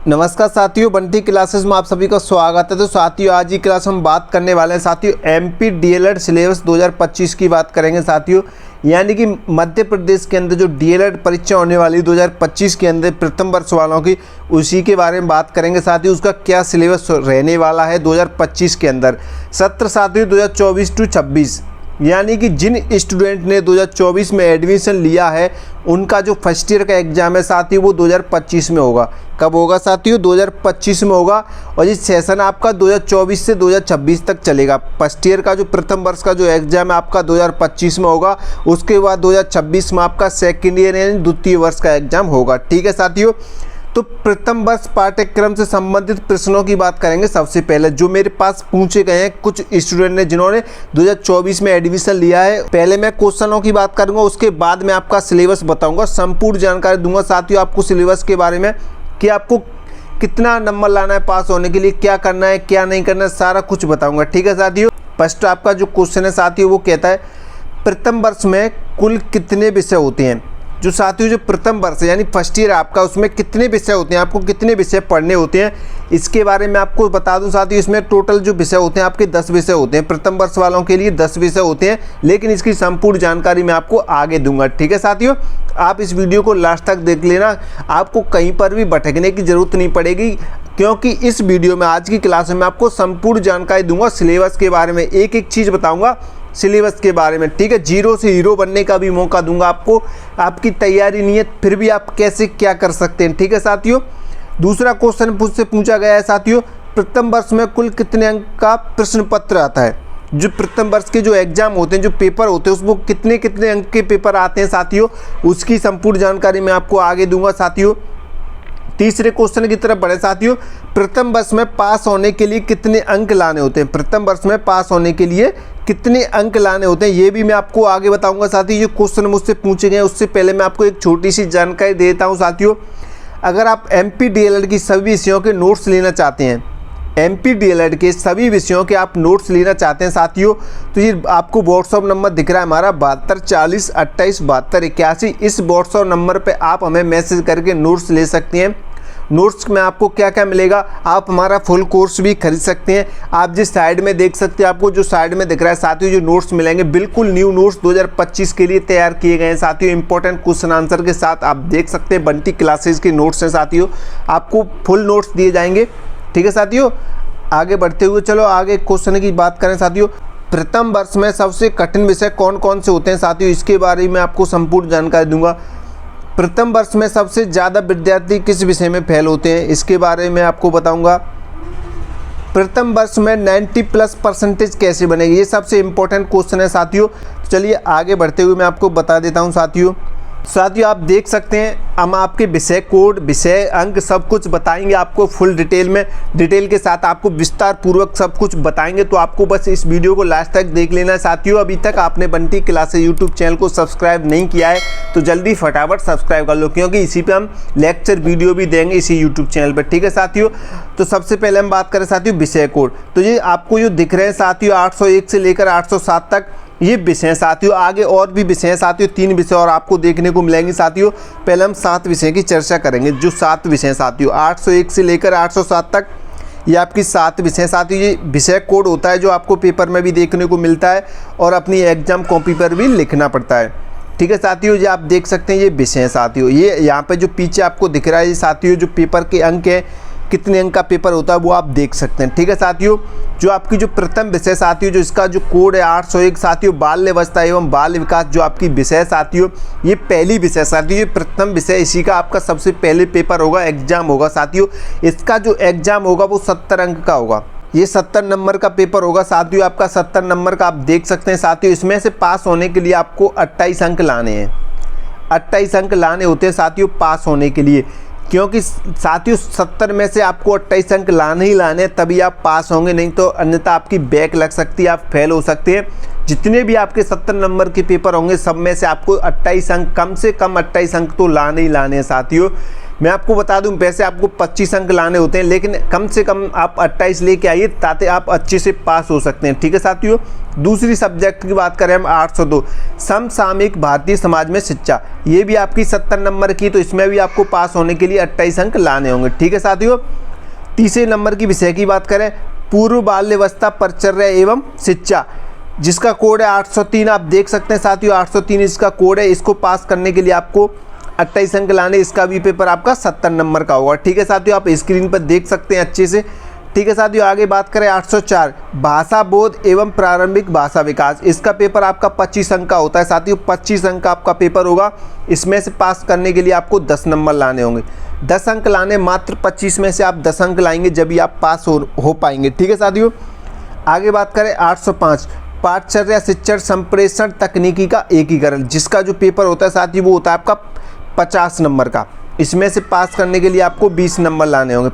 नमस्कार साथियों, बंटी क्लासेस में आप सभी का स्वागत है। तो साथियों, आज की क्लास हम बात करने वाले हैं साथियों एमपी डीएलएड सिलेबस 2025 की बात करेंगे साथियों। यानी कि मध्य प्रदेश के अंदर जो डीएलएड परीक्षा होने वाली 2025 के अंदर प्रथम वर्ष वालों की, उसी के बारे में बात करेंगे साथियों। उसका क्या सिलेबस रहने वाला है 2025 के अंदर। सत्र साथियों 2024 टू 26, यानी कि जिन स्टूडेंट ने 2024 में एडमिशन लिया है उनका जो फर्स्ट ईयर का एग्ज़ाम है साथियों वो 2025 में होगा। कब होगा साथियों? 2025 में होगा। और ये सेशन आपका 2024 से 2026 तक चलेगा। फर्स्ट ईयर का जो प्रथम वर्ष का जो एग्ज़ाम है आपका 2025 में होगा। उसके बाद 2026 में आपका सेकेंड ईयर यानी द्वितीय वर्ष का एग्ज़ाम होगा। ठीक है साथियों। तो प्रथम वर्ष पाठ्यक्रम से संबंधित प्रश्नों की बात करेंगे। सबसे पहले जो मेरे पास पूछे गए हैं कुछ स्टूडेंट ने जिन्होंने 2024 में एडमिशन लिया है, पहले मैं क्वेश्चनों की बात करूंगा, उसके बाद मैं आपका सिलेबस बताऊंगा, संपूर्ण जानकारी दूंगा साथियों आपको सिलेबस के बारे में कि आपको कितना नंबर लाना है पास होने के लिए, क्या करना है क्या नहीं करना है, सारा कुछ बताऊँगा। ठीक है साथियों। फर्स्ट आपका जो क्वेश्चन है साथियों वो कहता है प्रथम वर्ष में कुल कितने विषय होते हैं। जो साथियों जो प्रथम वर्ष यानी फर्स्ट ईयर आपका, उसमें कितने विषय होते हैं, आपको कितने विषय पढ़ने होते हैं, इसके बारे में आपको बता दूं साथियों। इसमें टोटल जो विषय होते हैं आपके 10 विषय होते हैं। प्रथम वर्ष वालों के लिए 10 विषय होते हैं, लेकिन इसकी संपूर्ण जानकारी मैं आपको आगे दूंगा। ठीक है साथियों, आप इस वीडियो को लास्ट तक देख लेना, आपको कहीं पर भी भटकने की ज़रूरत नहीं पड़ेगी, क्योंकि इस वीडियो में आज की क्लास में आपको संपूर्ण जानकारी दूंगा। सिलेबस के बारे में एक एक चीज़ बताऊँगा सिलेबस के बारे में। ठीक है, जीरो से हीरो बनने का भी मौका दूंगा आपको। आपकी तैयारी नहीं है फिर भी आप कैसे क्या कर सकते हैं। ठीक है साथियों। दूसरा क्वेश्चन मुझसे पूछा गया है साथियों, प्रथम वर्ष में कुल कितने अंक का प्रश्न पत्र आता है। जो प्रथम वर्ष के जो एग्जाम होते हैं, जो पेपर होते हैं, उसमें कितने कितने अंक के पेपर आते हैं साथियों, उसकी संपूर्ण जानकारी मैं आपको आगे दूंगा साथियों। तीसरे क्वेश्चन की तरफ बढ़े साथियों, प्रथम वर्ष में पास होने के लिए कितने अंक लाने होते हैं। प्रथम वर्ष में पास होने के लिए कितने अंक लाने होते हैं ये भी मैं आपको आगे बताऊंगा साथियों। ये क्वेश्चन मुझसे पूछे गए, उससे पहले मैं आपको एक छोटी सी जानकारी देता हूं साथियों। अगर आप एमपी डीएलएड की सभी विषयों के नोट्स लेना चाहते हैं, एमपी डीएलएड के सभी विषयों के आप नोट्स लेना चाहते हैं साथियों, तो ये आपको व्हाट्सअप नंबर दिख रहा है हमारा 7240 28 72 81। इस व्हाट्सअप नंबर पे आप हमें मैसेज करके नोट्स ले सकते हैं। नोट्स में आपको क्या क्या मिलेगा, आप हमारा फुल कोर्स भी खरीद सकते हैं। आप जिस साइड में देख सकते हैं, आपको जो साइड में दिख रहा है साथियों, जो नोट्स मिलेंगे बिल्कुल न्यू नोट्स 2025 के लिए तैयार किए गए हैं साथियों। इंपॉर्टेंट क्वेश्चन आंसर के साथ आप देख सकते हैं बंटी क्लासेस के नोट्स हैं साथियों, आपको फुल नोट्स दिए जाएंगे। ठीक है साथियों। आगे बढ़ते हुए चलो आगे क्वेश्चन की बात करें साथियों। प्रथम वर्ष में सबसे कठिन विषय कौन कौन से होते हैं साथियों, इसके बारे में आपको संपूर्ण जानकारी दूंगा। प्रथम वर्ष में सबसे ज़्यादा विद्यार्थी किस विषय में फेल होते हैं, इसके बारे में आपको बताऊंगा। प्रथम वर्ष में 90+ % कैसे बनेगी, ये सबसे इम्पोर्टेंट क्वेश्चन है साथियों। तो चलिए आगे बढ़ते हुए मैं आपको बता देता हूं साथियों। आप देख सकते हैं हम आपके विषय कोड, विषय अंक सब कुछ बताएंगे आपको फुल डिटेल में, डिटेल के साथ आपको विस्तार पूर्वक सब कुछ बताएंगे। तो आपको बस इस वीडियो को लास्ट तक देख लेना है साथियों। अभी तक आपने बंटी क्लासेस यूट्यूब चैनल को सब्सक्राइब नहीं किया है तो जल्दी फटाफट सब्सक्राइब कर लो, क्योंकि इसी पे हम लेक्चर वीडियो भी देंगे इसी यूट्यूब चैनल पर। ठीक है साथियों। तो सबसे पहले हम बात करें साथियों विषय कोड। तो ये आपको जो दिख रहे हैं साथियों 801 से लेकर 807 तक ये विषय हैं साथियों। आगे और भी विषय हैं साथियों, 3 विषय और आपको देखने को मिलेंगे साथियों। पहले हम 7 विषय की चर्चा करेंगे। जो 7 विषय हैं साथियों 801 से लेकर 807 तक, ये आपकी 7 विषय साथियों। ये विषय कोड होता है जो आपको पेपर में भी देखने को मिलता है और अपनी एग्जाम कॉपी पर भी लिखना पड़ता है। ठीक है साथियों। ये आप देख सकते हैं ये विषय हैं साथियों। ये यहाँ पे जो पीछे आपको दिख रहा है ये साथियों जो पेपर के अंक है, कितने अंक का पेपर होता है वो आप देख सकते हैं। ठीक है साथियों। जो आपकी जो प्रथम विषय साथियों, जो इसका जो कोड है 801 साथियों, बाल अवस्था एवं बाल विकास जो आपकी विषय साथियों, ये पहली विषय साथियों, ये प्रथम विषय, इसी का आपका सबसे पहले पेपर होगा, एग्जाम होगा साथियों। इसका जो एग्जाम होगा वो 70 अंक का होगा। ये 70 नंबर का पेपर होगा साथियों, आपका 70 नंबर का आप देख सकते हैं साथियों। इसमें से पास होने के लिए आपको 28 अंक लाने हैं, 28 अंक लाने होते हैं साथियों पास होने के लिए, क्योंकि साथियों 70 में से आपको 28 अंक लाने ही लाने, तभी आप पास होंगे, नहीं तो अन्यथा आपकी बैक लग सकती है, आप फेल हो सकते हैं। जितने भी आपके 70 नंबर के पेपर होंगे सब में से आपको 28 अंक, कम से कम 28 अंक तो लाने ही लाने हैं साथियों। मैं आपको बता दूं वैसे आपको 25 अंक लाने होते हैं, लेकिन कम से कम आप 28 लेके आइए ताकि आप अच्छे से पास हो सकते हैं। ठीक है साथियों, दूसरी सब्जेक्ट की बात करें हम 802 समसामयिक भारतीय समाज में शिक्षा, ये भी आपकी 70 नंबर की, तो इसमें भी आपको पास होने के लिए 28 अंक लाने होंगे। ठीक है साथियों, तीसरे नंबर की विषय की बात करें पूर्व बाल्यावस्था परिचर्या एवं शिक्षा, जिसका कोड है 803। आप देख सकते हैं साथियों 803 इसका कोड है। इसको पास करने के लिए आपको 28 अंक लाने, इसका भी पेपर आपका 70 नंबर का होगा। ठीक है साथियों, आप स्क्रीन पर देख सकते हैं अच्छे से। ठीक है साथियों, आगे बात करें 804 भाषा बोध एवं प्रारंभिक भाषा विकास, इसका पेपर आपका 25 अंक का होता है साथियों। 25 अंक का आपका पेपर होगा, इसमें से पास करने के लिए आपको 10 नंबर लाने होंगे। 10 अंक लाने, मात्र 25 में से आप 10 अंक लाएंगे जब ही आप पास हो पाएंगे। ठीक है साथियों, आगे बात करें 805 पाठचर्या शिक्षण संप्रेषण तकनीकी का एकीकरण, जिसका जो पेपर होता है साथियों वो होता है आपका 50 नंबर का। इसमें से पास करने के लिए आपको 20 नंबर लाने होंगे।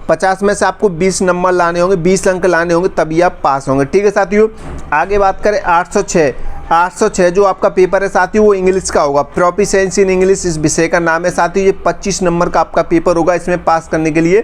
50 में से आपको 20 नंबर लाने होंगे, 20 अंक लाने होंगे, तभी आप पास होंगे। ठीक है साथियों, आगे बात करें 806 जो आपका पेपर है साथियों वो इंग्लिश का होगा। प्रोफिशिएंसी इन इंग्लिश इस विषय का नाम है साथियों। ये 25 नंबर का आपका पेपर होगा। इसमें पास करने के लिए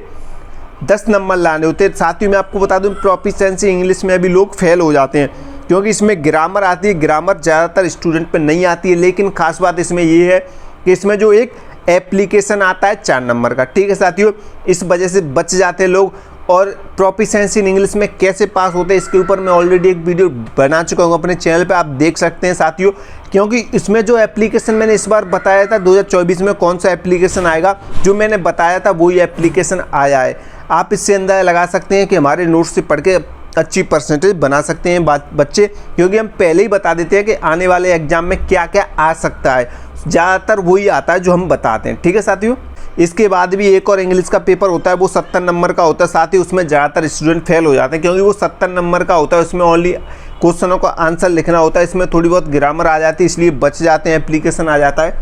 10 नंबर लाने होते हैं साथियों। मैं आपको बता दूं प्रोफिशिएंसी इंग्लिश में भी लोग फेल हो जाते हैं, क्योंकि इसमें ग्रामर आती है। ग्रामर ज़्यादातर स्टूडेंट पे नहीं आती है, लेकिन खास बात इसमें ये है कि इसमें जो एक एप्लीकेशन आता है 4 नंबर का। ठीक है साथियों, इस वजह से बच जाते हैं लोग। और प्रोफिशिएंसी इन इंग्लिश में कैसे पास होते हैं इसके ऊपर मैं ऑलरेडी एक वीडियो बना चुका हूँ अपने चैनल पे, आप देख सकते हैं साथियों। क्योंकि इसमें जो एप्लीकेशन मैंने इस बार बताया था 2024 में कौन सा एप्लीकेशन आएगा, जो मैंने बताया था वही एप्लीकेशन आया है। आप इससे अंदाजा लगा सकते हैं कि हमारे नोट्स से पढ़ के अच्छी परसेंटेज बना सकते हैं बच्चे, क्योंकि हम पहले ही बता देते हैं कि आने वाले एग्जाम में क्या क्या आ सकता है। ज़्यादातर वही आता है जो हम बताते हैं। ठीक है साथियों, इसके बाद भी एक और इंग्लिश का पेपर होता है, वो 70 नंबर का होता है। साथ ही उसमें ज़्यादातर स्टूडेंट फेल हो जाते हैं, क्योंकि वो 70 नंबर का होता है। उसमें ओनली क्वेश्चनों का आंसर लिखना होता है। इसमें थोड़ी बहुत ग्रामर आ जाती है, इसलिए बच जाते हैं। एप्लीकेशन आ जाता है,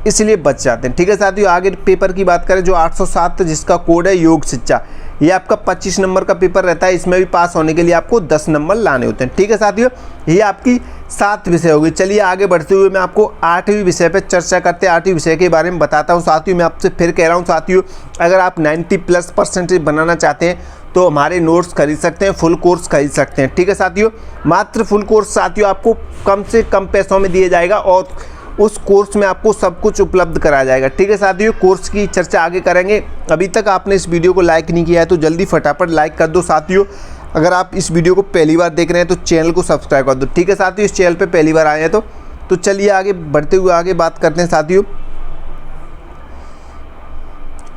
इसलिए बच जाते हैं। ठीक है साथियों, आगे पेपर की बात करें जो 807 जिसका कोड है योग शिक्षा, ये आपका 25 नंबर का पेपर रहता है। इसमें भी पास होने के लिए आपको 10 नंबर लाने होते हैं। ठीक है साथियों, ये आपकी 7 विषय होगी। चलिए आगे बढ़ते हुए मैं आपको 8वीं विषय पर चर्चा करते हैं। 8वीं विषय के बारे में बताता हूँ साथियों। मैं आपसे फिर कह रहा हूँ साथियों, अगर आप 90+ % बनाना चाहते हैं तो हमारे नोट्स खरीद सकते हैं, फुल कोर्स खरीद सकते हैं। ठीक है साथियों, मात्र फुल कोर्स साथियों आपको कम से कम पैसों में दिया जाएगा और उस कोर्स में आपको सब कुछ उपलब्ध कराया जाएगा। ठीक है साथियों, कोर्स की चर्चा आगे करेंगे। अभी तक आपने इस वीडियो को लाइक नहीं किया है तो जल्दी फटाफट लाइक कर दो साथियों। अगर आप इस वीडियो को पहली बार देख रहे हैं तो चैनल को सब्सक्राइब कर दो। ठीक है साथियों, इस चैनल पे पहली बार आए हैं तो चलिए आगे बढ़ते हुए आगे बात करते हैं साथियों।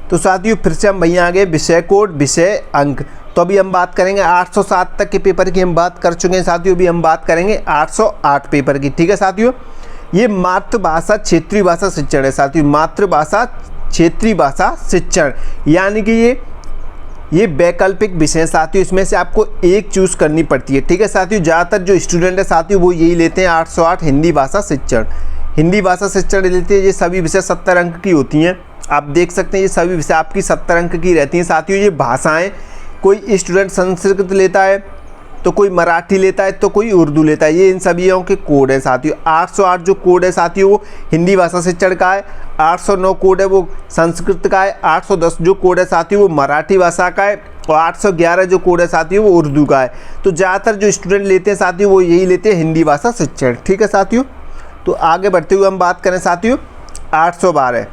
तो साथियों फिर से हम भैया आगे विषय कोड विषय अंक, तो अभी हम बात करेंगे 807 तक के पेपर की हम बात कर चुके हैं साथियों। अभी हम बात करेंगे 808 पेपर की। ठीक है साथियों, ये मातृभाषा क्षेत्रीय भाषा शिक्षण है साथियों। मातृभाषा क्षेत्रीय भाषा शिक्षण, यानी कि ये वैकल्पिक विषय साथियों। इसमें से आपको एक चूज़ करनी पड़ती है। ठीक है साथियों, ज़्यादातर जो स्टूडेंट है साथियों वो यही लेते हैं 808 हिंदी भाषा शिक्षण। हिंदी भाषा शिक्षण लेते हैं। ये सभी विषय 70 अंक की होती हैं। आप देख सकते हैं ये सभी विषय आपकी 70 अंक की रहती हैं साथियों। ये भाषाएं, कोई स्टूडेंट संस्कृत लेता है तो कोई मराठी लेता है तो कोई उर्दू लेता है। ये इन सभी के कोड है साथियों। 808 जो कोड है साथियों वो हिंदी भाषा शिक्षण का है। 809 कोड है वो संस्कृत का है। 810 जो कोड है साथियों वो मराठी भाषा का है। और 811 जो कोड है साथियों वो उर्दू का है। तो ज़्यादातर जो स्टूडेंट लेते हैं साथियों वो यही लेते हैं हिंदी भाषा शिक्षण। ठीक है साथियों, तो आगे बढ़ते हुए हम बात करें साथियों 812,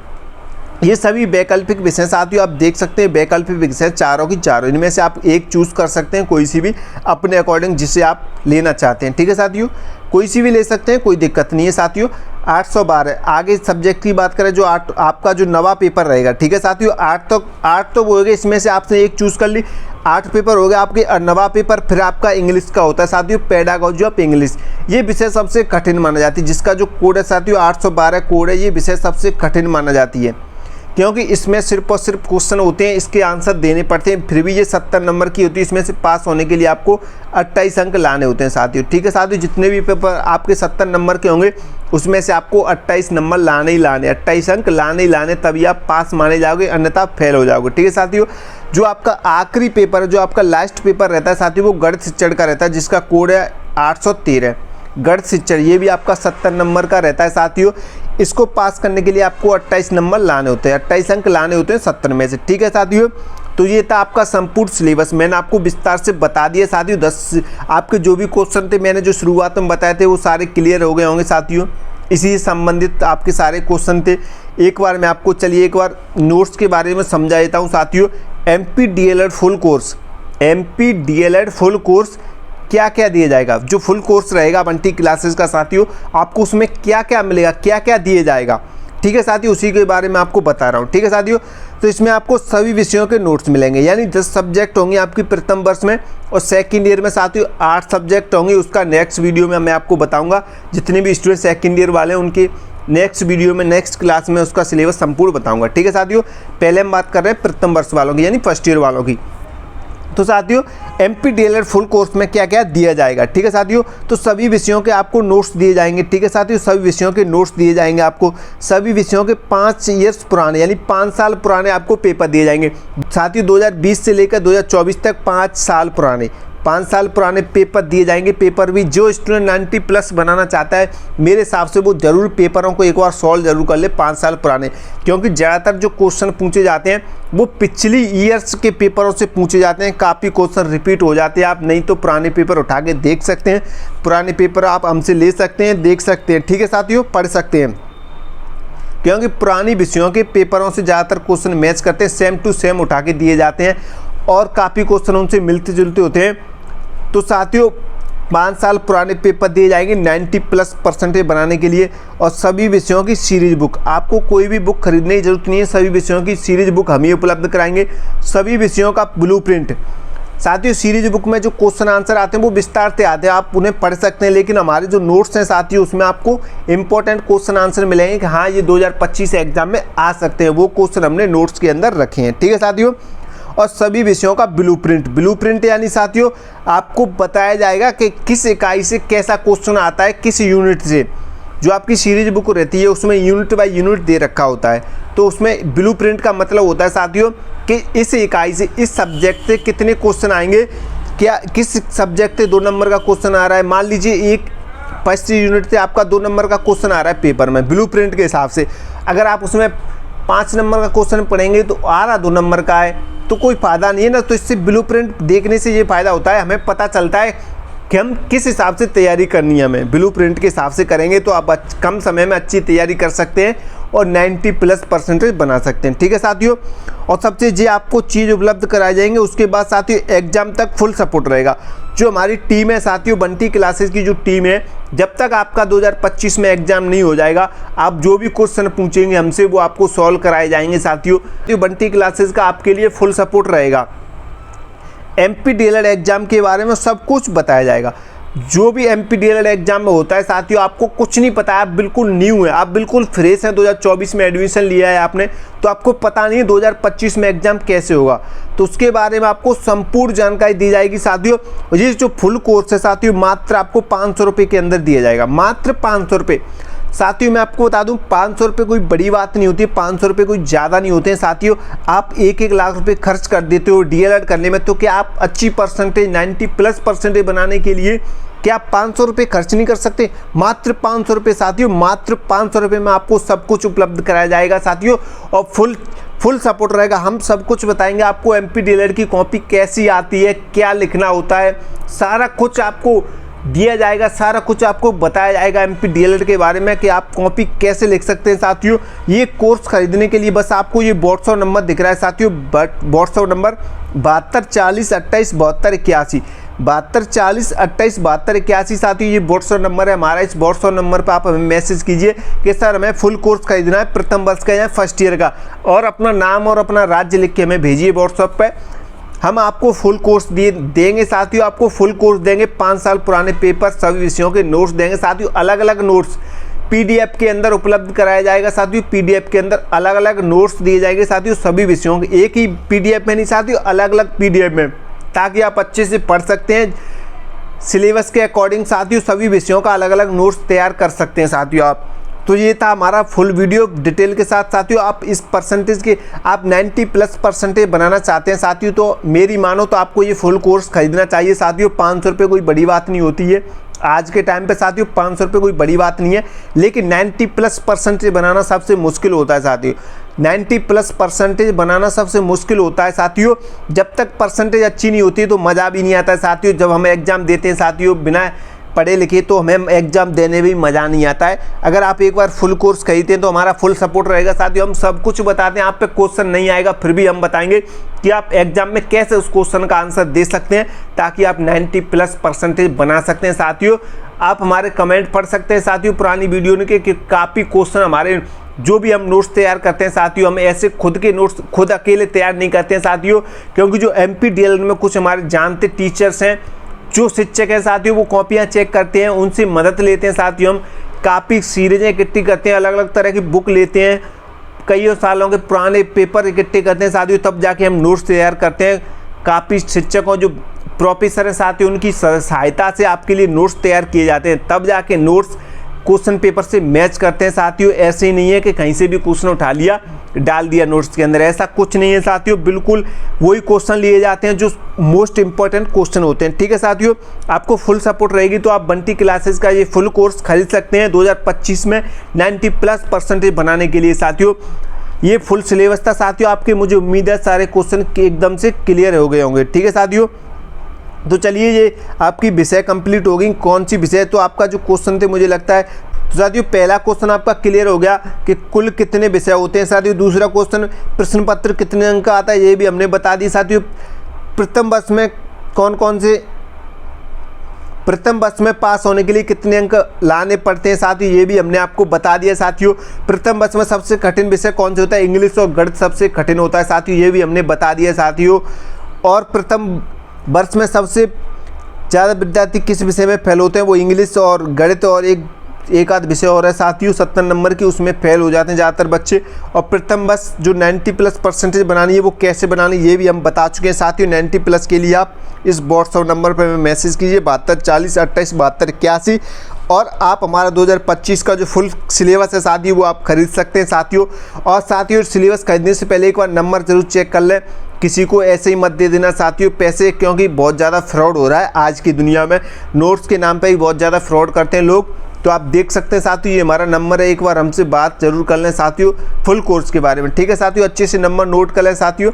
ये सभी वैकल्पिक विषय साथियों। आप देख सकते हैं वैकल्पिक विषय चारों की चारों, इनमें से आप एक चूज़ कर सकते हैं, कोई सी भी अपने अकॉर्डिंग जिसे आप लेना चाहते हैं। ठीक है साथियों, कोई सी भी ले सकते हैं, कोई दिक्कत नहीं है साथियों। 812 आगे सब्जेक्ट की बात करें जो आपका जो नवा पेपर रहेगा। ठीक है साथियों, 8 तो वो हो गए, इसमें से आपने एक चूज़ कर ली। 8 पेपर हो गया आपके। नवा पेपर फिर आपका इंग्लिश का होता है साथियों, पेडागोजी ऑफ इंग्लिश। ये विषय सबसे कठिन माना जाती है, जिसका जो कोड है साथियों 812 कोड है। ये विषय सबसे कठिन माना जाती है, क्योंकि इसमें सिर्फ और सिर्फ क्वेश्चन होते हैं, इसके आंसर देने पड़ते हैं। फिर भी ये 70 नंबर की होती है। इसमें से पास होने के लिए आपको 28 अंक लाने होते हैं साथियों। ठीक है साथियों, जितने भी पेपर आपके 70 नंबर के होंगे उसमें से आपको 28 नंबर लाने ही लाने, 28 अंक लाने ही लाने, तभी आप पास माने जाओगे, अन्यथा फेल हो जाओगे। ठीक है साथियों, जो आपका आखिरी पेपर है, जो आपका लास्ट पेपर रहता है साथियों वो गणित शिक्षण का रहता है, जिसका कोड है 813 गणित शिक्षण। ये भी आपका 70 नंबर का रहता है साथियों। इसको पास करने के लिए आपको 28 नंबर लाने होते हैं, 28 अंक लाने होते हैं 70 में से। ठीक है साथियों, तो ये था आपका संपूर्ण सिलेबस, मैंने आपको विस्तार से बता दिया साथियों। 10 आपके जो भी क्वेश्चन थे मैंने जो शुरुआत में बताए थे वो सारे क्लियर हो गए होंगे साथियों। इसी से संबंधित आपके सारे क्वेश्चन थे। एक बार मैं आपको चलिए एक बार नोट्स के बारे में समझा देता हूँ साथियों। MP DElEd full course, MP DElEd full course क्या क्या दिया जाएगा, जो फुल कोर्स रहेगा बंटी क्लासेस का साथियों, आपको उसमें क्या क्या मिलेगा, क्या क्या दिया जाएगा। ठीक है साथियों, उसी के बारे में आपको बता रहा हूँ। ठीक है साथियों, तो इसमें आपको सभी विषयों के नोट्स मिलेंगे, यानी 10 सब्जेक्ट होंगे आपकी प्रथम वर्ष में, और सेकंड ईयर में साथियों 8 सब्जेक्ट होंगे। उसका नेक्स्ट वीडियो में मैं आपको बताऊंगा। जितने भी स्टूडेंट सेकंड ईयर वाले हैं उनके नेक्स्ट वीडियो में, नेक्स्ट क्लास में उसका सिलेबस संपूर्ण बताऊंगा। ठीक है साथियों, पहले हम बात कर रहे हैं प्रथम वर्ष वालों की, यानी फर्स्ट ईयर वालों की। तो साथियों एमपी डीएलएड फुल कोर्स में क्या क्या दिया जाएगा। ठीक है साथियों, तो सभी विषयों के आपको नोट्स दिए जाएंगे। ठीक है साथियों, सभी विषयों के नोट्स दिए जाएंगे आपको। सभी विषयों के 5 ईयर्स पुराने, यानी 5 साल पुराने आपको पेपर दिए जाएंगे साथियों। 2020 से लेकर 2024 तक 5 साल पुराने, 5 साल पुराने पेपर दिए जाएंगे। पेपर भी जो स्टूडेंट 90 प्लस बनाना चाहता है, मेरे हिसाब से वो जरूर पेपरों को एक बार सॉल्व जरूर कर ले 5 साल पुराने, क्योंकि ज़्यादातर जो क्वेश्चन पूछे जाते हैं वो पिछली ईयर्स के पेपरों से पूछे जाते हैं। काफ़ी क्वेश्चन रिपीट हो जाते हैं। आप नहीं तो पुराने पेपर उठा के देख सकते हैं, पुराने पेपर आप हमसे ले सकते हैं, देख सकते हैं। ठीक है साथियों, पढ़ सकते हैं, क्योंकि पुरानी विषयों के पेपरों से ज़्यादातर क्वेश्चन मैच करते हैं, सेम टू सेम उठा के दिए जाते हैं और काफ़ी क्वेश्चन उनसे मिलते जुलते होते हैं। तो साथियों 5 साल पुराने पेपर दिए जाएंगे 90+% बनाने के लिए, और सभी विषयों की सीरीज बुक, आपको कोई भी बुक खरीदने की जरूरत नहीं है, सभी विषयों की सीरीज बुक हम ही उपलब्ध कराएंगे। सभी विषयों का ब्लूप्रिंट साथियों, सीरीज बुक में जो क्वेश्चन आंसर आते हैं वो विस्तार से आते हैं, आप उन्हें पढ़ सकते हैं। लेकिन हमारे जो नोट्स हैं साथियों उसमें आपको इंपॉर्टेंट क्वेश्चन आंसर मिलेंगे कि हाँ ये 2025 एग्जाम में आ सकते हैं, वो क्वेश्चन हमने नोट्स के अंदर रखे हैं। ठीक है साथियों, और सभी विषयों का ब्लूप्रिंट यानी साथियों आपको बताया जाएगा कि किस इकाई से कैसा क्वेश्चन आता है, किस यूनिट से। जो आपकी सीरीज बुक रहती है उसमें यूनिट बाय यूनिट दे रखा होता है, तो उसमें ब्लूप्रिंट का मतलब होता है साथियों कि इस इकाई से, इस सब्जेक्ट से कितने क्वेश्चन आएंगे, क्या किस सब्जेक्ट से 2 नंबर का क्वेश्चन आ रहा है। मान लीजिए एक फर्स्ट यूनिट से आपका 2 नंबर का क्वेश्चन आ रहा है पेपर में, ब्लूप्रिंट के हिसाब से अगर आप उसमें 5 नंबर का क्वेश्चन पढ़ेंगे तो आ रहा 2 नंबर का है, तो कोई फ़ायदा नहीं है ना। तो इससे ब्लूप्रिंट देखने से ये फ़ायदा होता है, हमें पता चलता है कि हम किस हिसाब से तैयारी करनी है। हमें ब्लूप्रिंट के हिसाब से करेंगे तो आप कम समय में अच्छी तैयारी कर सकते हैं और 90+% बना सकते हैं। ठीक है साथियों, और सबसे जो आपको चीज़ उपलब्ध कराई जाएंगे, उसके बाद साथियों एग्जाम तक फुल सपोर्ट रहेगा। जो हमारी टीम है साथियों, बंटी क्लासेस की जो टीम है, जब तक आपका 2025 में एग्जाम नहीं हो जाएगा, आप जो भी क्वेश्चन पूछेंगे हमसे वो आपको सॉल्व कराए जाएंगे साथियों। तो बंटी क्लासेस का आपके लिए फुल सपोर्ट रहेगा। एमपी डीएलएड एग्जाम के बारे में सब कुछ बताया जाएगा। जो भी एमपी डीएलएड एग्जाम में होता है साथियों, आपको कुछ नहीं पता है, आप बिल्कुल न्यू है, आप बिल्कुल फ्रेश हैं, 2024 में एडमिशन लिया है आपने, तो आपको पता नहीं है 2025 में एग्जाम कैसे होगा, तो उसके बारे में आपको संपूर्ण जानकारी दी जाएगी साथियों। और ये जो फुल कोर्स है साथियों, मात्र आपको 500 रुपये के अंदर दिया जाएगा, मात्र 500 रुपये। साथियों मैं आपको बता दूं 500 रुपये कोई बड़ी बात नहीं होती है, 500 रुपये कोई ज़्यादा नहीं होते हैं साथियों। आप 1-1 लाख रुपए खर्च कर देते हो डीएलएड करने में, तो क्या आप अच्छी परसेंटेज 90+% बनाने के लिए क्या आप 500 रुपये खर्च नहीं कर सकते? मात्र 500 रुपये साथियों, मात्र 500 रुपये में आपको सब कुछ उपलब्ध कराया जाएगा साथियों, और फुल सपोर्ट रहेगा। हम सब कुछ बताएंगे आपको, एमपी डीएलएड की कॉपी कैसी आती है, क्या लिखना होता है, सारा कुछ आपको दिया जाएगा, सारा कुछ आपको बताया जाएगा एमपी डीएलएड के बारे में कि आप कॉपी कैसे लिख सकते हैं साथियों। ये कोर्स खरीदने के लिए बस आपको ये व्हाट्सएप नंबर दिख रहा है साथियों, व्हाट्सएप नंबर 72 40 28 72 81, 72 40 28 72 81 साथियों, ये व्हाट्सएप नंबर है हमारा। इस व्हाट्सएप नंबर पर आप हमें मैसेज कीजिए कि सर हमें फुल कोर्स खरीदना है, प्रथम वर्ष का या फर्स्ट ईयर का, और अपना नाम और अपना राज्य लिख के हमें भेजिए व्हाट्सएप पे। हम आपको फुल कोर्स देंगे साथियों, आपको फुल कोर्स देंगे, 5 साल पुराने पेपर, सभी विषयों के नोट्स देंगे साथियों, अलग अलग नोट्स पीडीएफ के अंदर उपलब्ध कराया जाएगा साथियों। पीडीएफ के अंदर अलग अलग नोट्स दिए जाएंगे साथियों, सभी विषयों के, एक ही पीडीएफ में नहीं साथियों, अलग अलग पीडीएफ में, ताकि आप अच्छे से पढ़ सकते हैं सिलेबस के अकॉर्डिंग साथियों। सभी विषयों का अलग अलग नोट्स तैयार कर सकते हैं साथियों आप। तो ये था हमारा फुल वीडियो डिटेल के साथ साथियों। आप इस परसेंटेज के आप 90+% बनाना चाहते हैं साथियों, तो मेरी मानो तो आपको ये फुल कोर्स खरीदना चाहिए साथियों। 500 रुपये कोई बड़ी बात नहीं होती है, आज के टाइम पे साथियों 500 रुपये कोई बड़ी बात नहीं है, लेकिन 90+ % बनाना सबसे मुश्किल होता है साथियों। 90+ % बनाना सबसे मुश्किल होता है साथियों। जब तक परसेंटेज अच्छी नहीं होती तो मज़ा भी नहीं आता है साथियों। जब हम एग्ज़ाम देते हैं साथियों बिना पढ़े लिखे तो हमें एग्ज़ाम देने में भी मज़ा नहीं आता है। अगर आप एक बार फुल कोर्स खरीदते हैं तो हमारा फुल सपोर्ट रहेगा साथियों। हम सब कुछ बताते हैं, आप पे क्वेश्चन नहीं आएगा फिर भी हम बताएंगे कि आप एग्जाम में कैसे उस क्वेश्चन का आंसर दे सकते हैं ताकि आप 90+ % बना सकते हैं साथियों। आप हमारे कमेंट पढ़ सकते हैं साथियों पुरानी वीडियो के कि काफ़ी क्वेश्चन हमारे जो भी हम नोट्स तैयार करते हैं साथियों, हम ऐसे खुद के नोट्स खुद अकेले तैयार नहीं करते हैं साथियों, क्योंकि जो MPDLED में कुछ हमारे जानते टीचर्स हैं, जो शिक्षक हैं साथियों, वो कॉपियाँ चेक करते हैं, उनसे मदद लेते हैं साथियों। हम काफ़ी सीरीजें इकट्ठी करते हैं, अलग अलग तरह की बुक लेते हैं, कई सालों के पुराने पेपर इकट्ठे करते हैं साथियों, तब जाके हम नोट्स तैयार करते हैं। काफ़ी शिक्षकों जो प्रोफेसर हैं साथियों, उनकी सहायता से आपके लिए नोट्स तैयार किए जाते हैं, तब जाके नोट्स क्वेश्चन पेपर से मैच करते हैं साथियों। ऐसे ही नहीं है कि कहीं से भी क्वेश्चन उठा लिया डाल दिया नोट्स के अंदर, ऐसा कुछ नहीं है साथियों। बिल्कुल वही क्वेश्चन लिए जाते हैं जो मोस्ट इंपॉर्टेंट क्वेश्चन होते हैं। ठीक है साथियों, आपको फुल सपोर्ट रहेगी तो आप बंटी क्लासेस का ये फुल कोर्स खरीद सकते हैं 2025 में 90+ % बनाने के लिए साथियों। ये फुल सिलेबस था साथियों आपके, मुझे उम्मीद है सारे क्वेश्चन एकदम से क्लियर हो गए होंगे। ठीक है साथियों, तो चलिए ये आपकी विषय कंप्लीट हो गई। कौन सी विषय, तो आपका जो क्वेश्चन थे मुझे लगता है तो साथियों पहला क्वेश्चन आपका क्लियर हो गया कि कुल कितने विषय होते हैं साथियों। दूसरा क्वेश्चन प्रश्न पत्र कितने अंक का आता है ये भी हमने बता दी साथियों। प्रथम वर्ष में कौन कौन से, प्रथम वर्ष में पास होने के लिए कितने अंक लाने पड़ते हैं साथियों, ये भी हमने आपको बता दिया साथियों। प्रथम वर्ष में सबसे कठिन विषय कौन सा होता है, इंग्लिश और गणित सबसे कठिन होता है साथियों, ये भी हमने बता दिया साथियों। और प्रथम वर्ष में सबसे ज़्यादा विद्यार्थी किस विषय में फेल होते हैं, वो इंग्लिश और गणित और एक आध विषय और है साथियों 70 नंबर की, उसमें फेल हो जाते हैं ज़्यादातर बच्चे। और प्रथम वर्ष जो 90+ % बनानी है वो कैसे बनानी है ये भी हम बता चुके हैं साथियों। 90+ के लिए आप इस व्हाट्सएप नंबर पर मैसेज कीजिए 72 40 28 72 81, और आप हमारा 2025 का जो फुल सिलेबस है साथियों वो आप खरीद सकते हैं साथियों। और साथियों सिलेबस खरीदने से पहले एक बार नंबर ज़रूर चेक कर लें, किसी को ऐसे ही मत दे देना साथियों पैसे, क्योंकि बहुत ज़्यादा फ्रॉड हो रहा है आज की दुनिया में। नोट्स के नाम पे ही बहुत ज़्यादा फ्रॉड करते हैं लोग, तो आप देख सकते हैं साथियों ये हमारा नंबर है, एक बार हमसे बात जरूर कर लें साथियों फुल कोर्स के बारे में। ठीक है साथियों, अच्छे से नंबर नोट कर लें साथियों।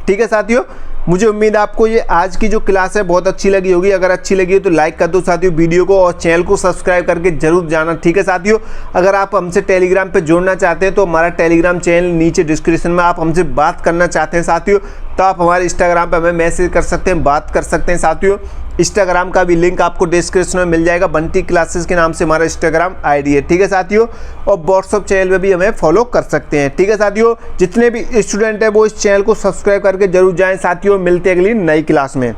ठीक है साथियों, मुझे उम्मीद है आपको ये आज की जो क्लास है बहुत अच्छी लगी होगी। अगर अच्छी लगी है तो लाइक कर दो साथियों वीडियो को, और चैनल को सब्सक्राइब करके जरूर जाना। ठीक है साथियों, अगर आप हमसे टेलीग्राम पे जुड़ना चाहते हैं तो हमारा टेलीग्राम चैनल नीचे डिस्क्रिप्शन में, आप हमसे बात करना चाहते हैं साथियों तो आप हमारे इंस्टाग्राम पे हमें मैसेज कर सकते हैं, बात कर सकते हैं साथियों। इंस्टाग्राम का भी लिंक आपको डिस्क्रिप्शन में मिल जाएगा, बंटी क्लासेस के नाम से हमारा इंस्टाग्राम आईडी है। ठीक है साथियों, और व्हाट्सअप चैनल पे भी हमें फॉलो कर सकते हैं। ठीक है साथियों, जितने भी स्टूडेंट हैं वो इस चैनल को सब्सक्राइब करके जरूर जाएं साथियों। मिलते हैं अगली नई क्लास में।